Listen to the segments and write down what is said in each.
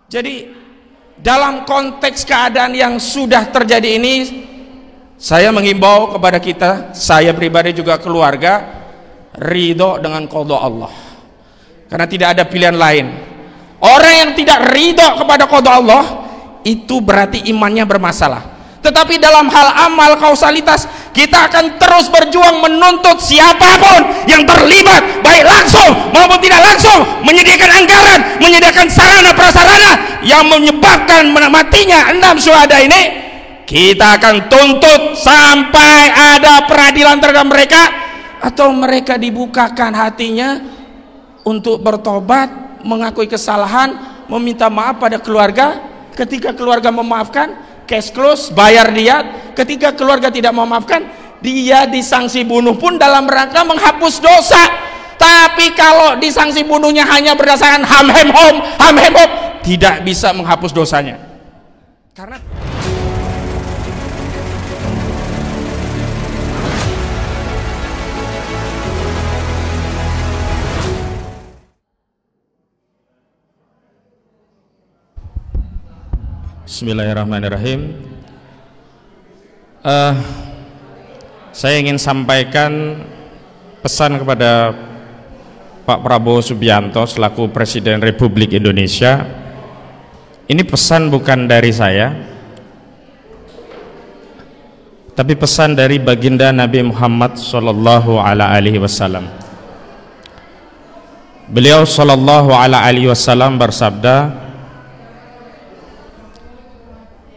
Jadi dalam konteks keadaan yang sudah terjadi ini, saya menghimbau kepada kita, saya pribadi juga keluarga, ridho dengan qada Allah, karena tidak ada pilihan lain. Orang yang tidak ridho kepada qada Allah itu berarti imannya bermasalah. Tetapi dalam hal amal kausalitas, kita akan terus berjuang menuntut siapapun yang terlibat, baik langsung maupun tidak langsung, menyediakan anggaran, menyediakan sarana prasarana yang menyebabkan matinya 6 syuhada ini. Kita akan tuntut sampai ada peradilan terhadap mereka, atau mereka dibukakan hatinya untuk bertobat, mengakui kesalahan, meminta maaf pada keluarga. Ketika keluarga memaafkan, cash close, bayar diat. Ketika keluarga tidak memaafkan, dia disanksi bunuh pun dalam rangka menghapus dosa. Tapi kalau disanksi bunuhnya hanya berdasarkan ham hem hom, tidak bisa menghapus dosanya. Karena Bismillahirrahmanirrahim. Saya ingin sampaikan pesan kepada Pak Prabowo Subianto selaku Presiden Republik Indonesia. Ini pesan bukan dari saya, tapi pesan dari baginda Nabi Muhammad Sallallahu Alaihi Wasallam. Beliau Sallallahu Alaihi Wasallam bersabda,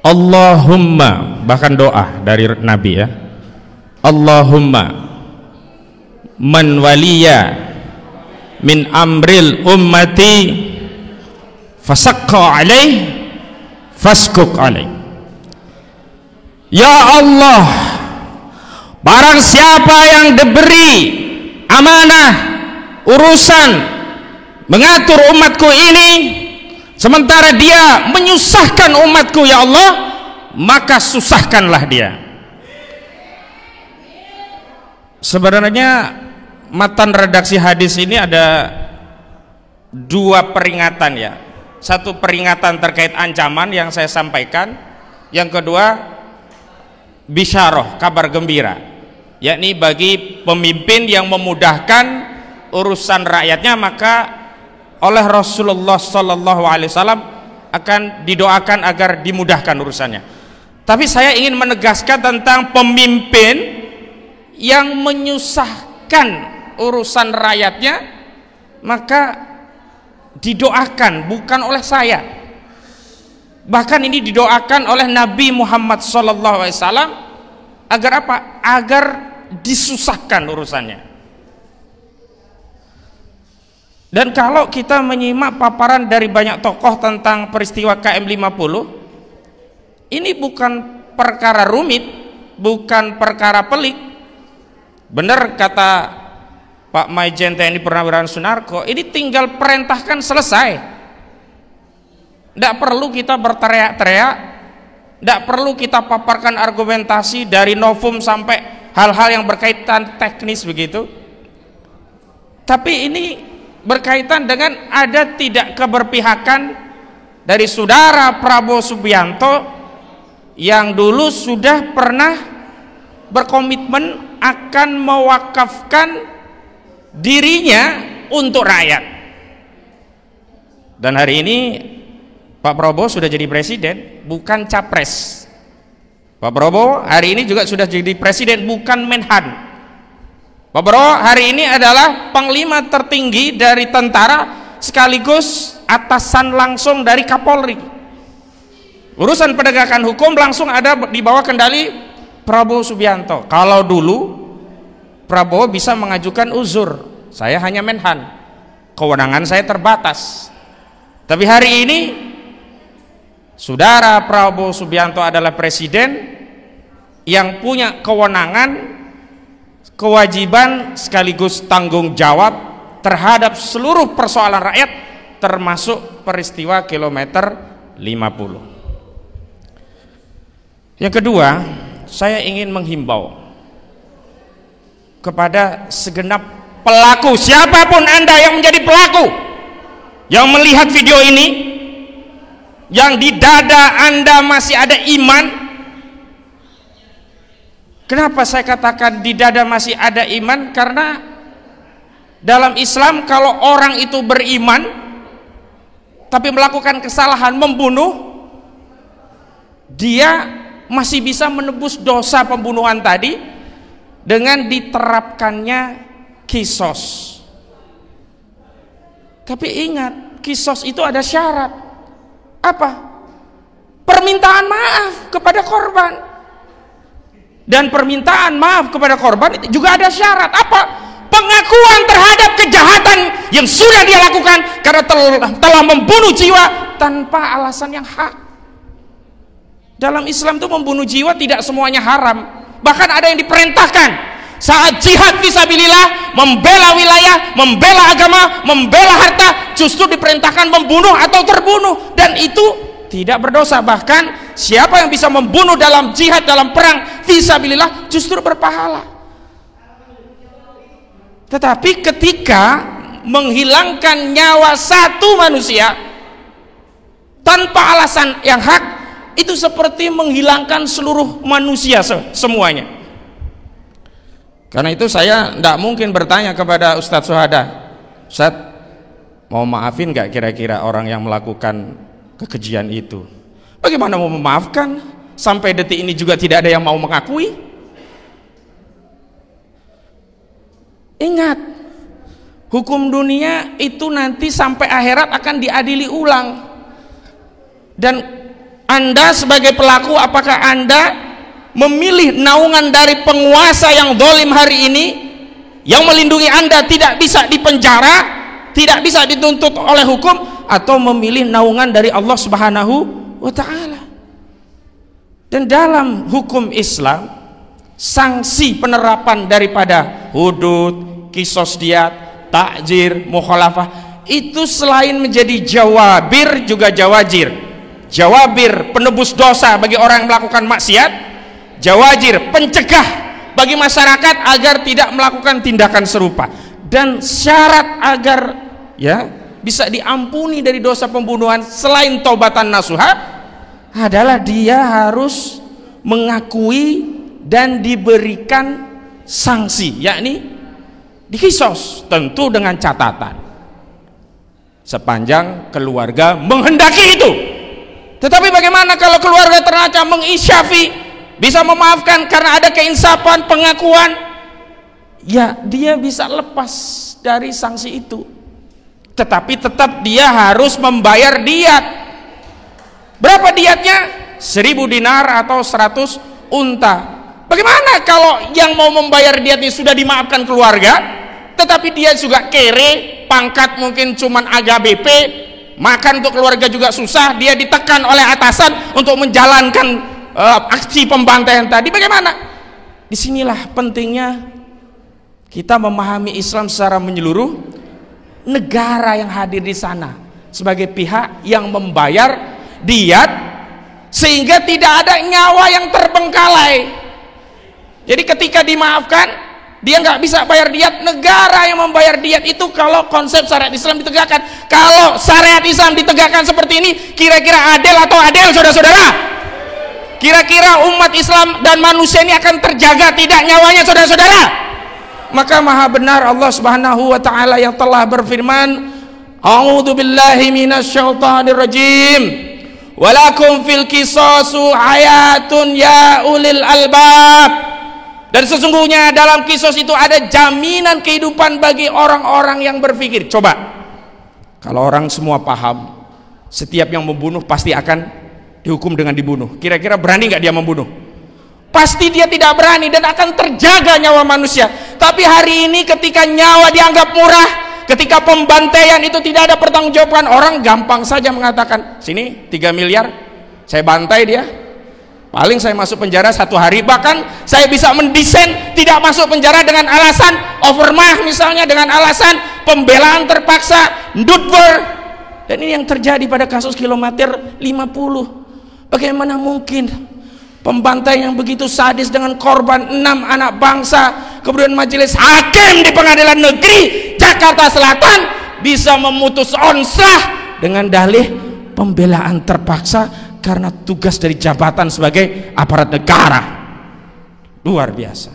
Allahumma, bahkan doa dari Nabi ya, Allahumma man waliya min amril ummati fasaqqa alaih faskuk alaih. Ya Allah, barang siapa yang diberi amanah urusan mengatur umatku ini, sementara dia menyusahkan umatku, ya Allah, maka susahkanlah dia. Sebenarnya matan redaksi hadis ini ada 2 peringatan ya. Satu peringatan terkait ancaman yang saya sampaikan, yang kedua bisyarah, kabar gembira, yakni bagi pemimpin yang memudahkan urusan rakyatnya, maka oleh Rasulullah Sallallahu Alaihi Wasallam akan didoakan agar dimudahkan urusannya. Tapi saya ingin menegaskan tentang pemimpin yang menyusahkan urusan rakyatnya, maka didoakan bukan oleh saya. Bahkan ini didoakan oleh Nabi Muhammad Sallallahu Alaihi Wasallam agar apa? Agar disusahkan urusannya. Dan kalau kita menyimak paparan dari banyak tokoh tentang peristiwa KM 50, ini bukan perkara rumit, bukan perkara pelik. Benar kata Pak Maijen TNI Purnawirawan Sunarko, ini tinggal perintahkan selesai. Tidak perlu kita berteriak-teriak, tidak perlu kita paparkan argumentasi dari novum sampai hal-hal yang berkaitan teknis begitu. Tapi ini berkaitan dengan ada tidak keberpihakan dari saudara Prabowo Subianto yang dulu sudah pernah berkomitmen akan mewakafkan dirinya untuk rakyat. Dan hari ini Pak Prabowo sudah jadi presiden, bukan capres. Pak Prabowo hari ini juga sudah jadi presiden, bukan menhan. Pak Prabowo hari ini adalah panglima tertinggi dari tentara sekaligus atasan langsung dari Kapolri. Urusan penegakan hukum langsung ada di bawah kendali Prabowo Subianto. Kalau dulu Prabowo bisa mengajukan uzur, saya hanya menhan, kewenangan saya terbatas. Tapi hari ini saudara Prabowo Subianto adalah presiden yang punya kewenangan, kewajiban sekaligus tanggung jawab terhadap seluruh persoalan rakyat, termasuk peristiwa kilometer 50. Yang kedua, saya ingin menghimbau kepada segenap pelaku, siapapun Anda yang menjadi pelaku yang melihat video ini, yang di dada Anda masih ada iman. Kenapa saya katakan di dada masih ada iman? Karena dalam Islam kalau orang itu beriman tapi melakukan kesalahan, membunuh, dia masih bisa menebus dosa pembunuhan tadi dengan diterapkannya kisos. Tapi ingat, kisos itu ada syarat. Apa? Permintaan maaf kepada korban. Dan permintaan maaf kepada korban itu juga ada syarat. Apa? Pengakuan terhadap kejahatan yang sudah dia lakukan karena telah membunuh jiwa tanpa alasan yang hak. Dalam Islam itu membunuh jiwa tidak semuanya haram. Bahkan ada yang diperintahkan. Saat jihad fisabilillah, membela wilayah, membela agama, membela harta, justru diperintahkan membunuh atau terbunuh, dan itu tidak berdosa. Bahkan siapa yang bisa membunuh dalam jihad, dalam perang fisabilillah, justru berpahala. Tetapi ketika menghilangkan nyawa satu manusia tanpa alasan yang hak, itu seperti menghilangkan seluruh manusia semuanya. Karena itu saya tidak mungkin bertanya kepada Ustadz Suhada, Ustadz, mau maafin nggak kira-kira orang yang melakukan kekejian itu? Bagaimana mau memaafkan? Sampai detik ini juga tidak ada yang mau mengakui. Ingat, hukum dunia itu nanti sampai akhirat akan diadili ulang. Dan Anda sebagai pelaku, apakah Anda memilih naungan dari penguasa yang zalim hari ini, yang melindungi Anda tidak bisa dipenjara, tidak bisa dituntut oleh hukum, atau memilih naungan dari Allah Subhanahu wa Ta'ala? Dan dalam hukum Islam, sanksi penerapan daripada hudud, kisos diat, takjir, mukhalafah, itu selain menjadi jawabir juga jawajir. Jawabir, penebus dosa bagi orang yang melakukan maksiat. Jawajir, pencegah bagi masyarakat agar tidak melakukan tindakan serupa. Dan syarat agar ya bisa diampuni dari dosa pembunuhan selain taubatan nasuha adalah dia harus mengakui dan diberikan sanksi, yakni dikisos, tentu dengan catatan sepanjang keluarga menghendaki itu. Tetapi bagaimana kalau keluarga ternyata mengisyafi, bisa memaafkan karena ada keinsafan, pengakuan, ya dia bisa lepas dari sanksi itu. Tetapi tetap dia harus membayar diat. Berapa diatnya? 1000 dinar atau 100 unta. Bagaimana kalau yang mau membayar diat ini sudah dimaafkan keluarga, tetapi dia juga kere, pangkat mungkin cuman AKBP, makan untuk keluarga juga susah, dia ditekan oleh atasan untuk menjalankan aksi pembantaian tadi. Bagaimana? Disinilah pentingnya kita memahami Islam secara menyeluruh. Negara yang hadir di sana sebagai pihak yang membayar diat, sehingga tidak ada nyawa yang terbengkalai. Jadi ketika dimaafkan, dia nggak bisa bayar diat, negara yang membayar diat itu kalau konsep syariat Islam ditegakkan. Kalau syariat Islam ditegakkan seperti ini, kira-kira adil atau adil, saudara-saudara? Kira-kira umat Islam dan manusia ini akan terjaga tidak nyawanya, saudara-saudara? Maka maha benar Allah Subhanahu wa Ta'ala yang telah berfirman, A'udzu billahi minasyaitonir rajim, walakum fil qisasu hayatun ya ulil albab. Dan sesungguhnya dalam kisos itu ada jaminan kehidupan bagi orang-orang yang berpikir. Coba, kalau orang semua paham, setiap yang membunuh pasti akan dihukum dengan dibunuh, kira-kira berani nggak dia membunuh? Pasti dia tidak berani dan akan terjaga nyawa manusia. Tapi hari ini ketika nyawa dianggap murah, ketika pembantaian itu tidak ada pertanggungjawaban, orang gampang saja mengatakan, sini 3 miliar saya bantai dia, paling saya masuk penjara 1 hari. Bahkan saya bisa mendesain tidak masuk penjara dengan alasan overmah, misalnya dengan alasan pembelaan terpaksa, ndutwer. Dan ini yang terjadi pada kasus kilometer 50. Bagaimana mungkin pembantai yang begitu sadis dengan korban 6 anak bangsa, kemudian majelis hakim di Pengadilan Negeri Jakarta Selatan bisa memutus onslah dengan dalih pembelaan terpaksa karena tugas dari jabatan sebagai aparat negara. Luar biasa.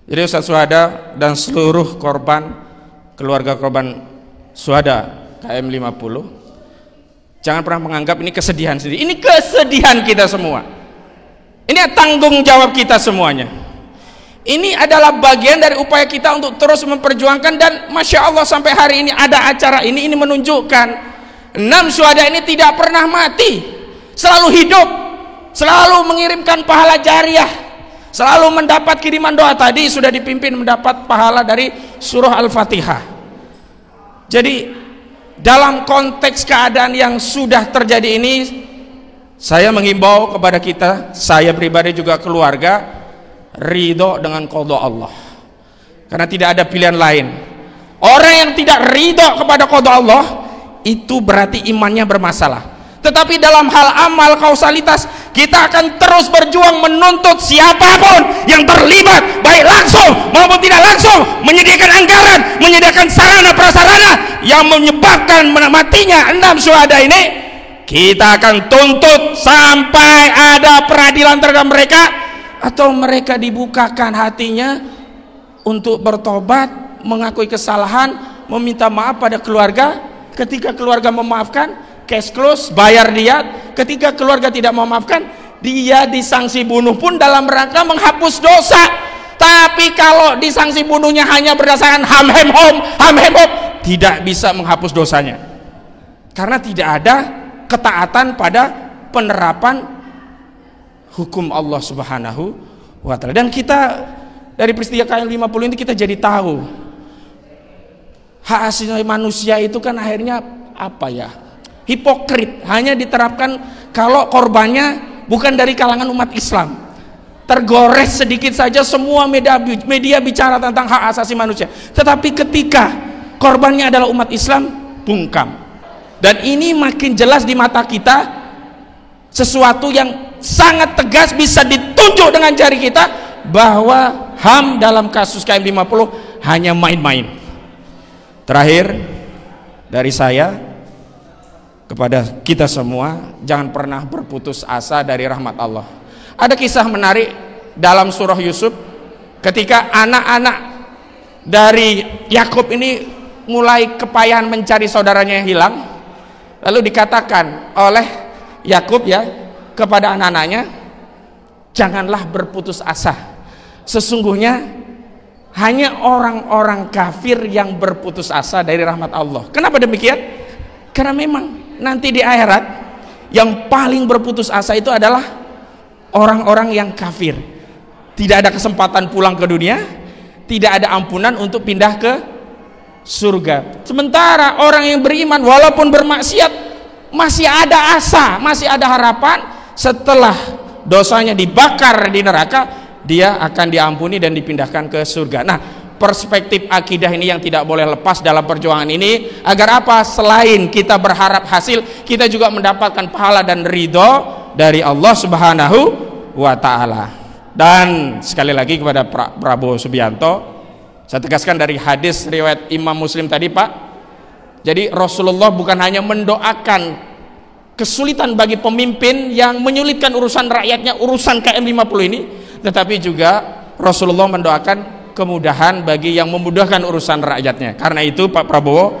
Jadi Ustaz Syuhada dan seluruh korban, keluarga korban syuhada KM 50, jangan pernah menganggap ini kesedihan sendiri. Ini kesedihan kita semua. Ini tanggung jawab kita semuanya. Ini adalah bagian dari upaya kita untuk terus memperjuangkan, dan Masya Allah sampai hari ini ada acara ini menunjukkan 6 syuhada ini tidak pernah mati, selalu hidup, selalu mengirimkan pahala jariah, selalu mendapat kiriman doa. Tadi sudah dipimpin mendapat pahala dari surah Al-Fatihah. Jadi dalam konteks keadaan yang sudah terjadi ini, saya mengimbau kepada kita, saya pribadi juga keluarga, ridho dengan qada Allah, karena tidak ada pilihan lain. Orang yang tidak ridho kepada qada Allah itu berarti imannya bermasalah. Tetapi dalam hal amal kausalitas, kita akan terus berjuang menuntut siapapun yang terlibat, baik langsung maupun tidak langsung, menyediakan anggaran, menyediakan sarana prasarana yang menyebabkan matinya 6 syuhada ini. Kita akan tuntut sampai ada peradilan terhadap mereka, atau mereka dibukakan hatinya untuk bertobat, mengakui kesalahan, meminta maaf pada keluarga. Ketika keluarga memaafkan, cash close, bayar diat. Ketika keluarga tidak memaafkan, dia disanksi bunuh pun dalam rangka menghapus dosa. Tapi kalau disanksi bunuhnya hanya berdasarkan ham hem hom, tidak bisa menghapus dosanya, karena tidak ada ketaatan pada penerapan hukum Allah Subhanahu wa Ta'ala. Dan kita dari peristiwa KM 50 ini kita jadi tahu hak asasi manusia itu kan akhirnya apa ya, hipokrit, hanya diterapkan kalau korbannya bukan dari kalangan umat Islam. Tergores sedikit saja semua media bicara tentang hak asasi manusia, tetapi ketika korbannya adalah umat Islam, bungkam. Dan ini makin jelas di mata kita, sesuatu yang sangat tegas bisa ditunjuk dengan jari kita, bahwa HAM dalam kasus KM 50 hanya main-main. Terakhir dari saya kepada kita semua, jangan pernah berputus asa dari rahmat Allah. Ada kisah menarik dalam surah Yusuf, ketika anak-anak dari Yakub ini mulai kepayahan mencari saudaranya yang hilang, lalu dikatakan oleh Yakub kepada anak-anaknya, janganlah berputus asa, sesungguhnya hanya orang-orang kafir yang berputus asa dari rahmat Allah. Kenapa demikian? Karena memang nanti di akhirat yang paling berputus asa itu adalah orang-orang yang kafir. Tidak ada kesempatan pulang ke dunia, tidak ada ampunan untuk pindah ke surga. Sementara orang yang beriman walaupun bermaksiat masih ada asa, masih ada harapan. Setelah dosanya dibakar di neraka, dia akan diampuni dan dipindahkan ke surga. Nah, perspektif akidah ini yang tidak boleh lepas dalam perjuangan ini, agar apa? Selain kita berharap hasil, kita juga mendapatkan pahala dan ridho dari Allah Subhanahu wa Ta'ala. Dan sekali lagi kepada Prabowo Subianto, saya tegaskan dari hadis riwayat Imam Muslim tadi, Pak. Jadi Rasulullah bukan hanya mendoakan kesulitan bagi pemimpin yang menyulitkan urusan rakyatnya, urusan KM 50 ini, tetapi juga Rasulullah mendoakan kemudahan bagi yang memudahkan urusan rakyatnya. Karena itu Pak Prabowo,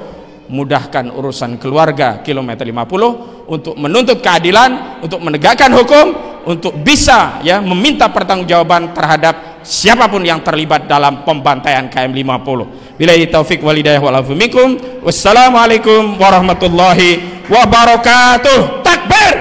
mudahkan urusan keluarga kilometer 50 untuk menuntut keadilan, untuk menegakkan hukum, untuk bisa meminta pertanggungjawaban terhadap siapapun yang terlibat dalam pembantaian KM 50. Billahi taufik wal hidayah wal afu minkum. Wassalamualaikum warahmatullahi wabarakatuh. Takbir.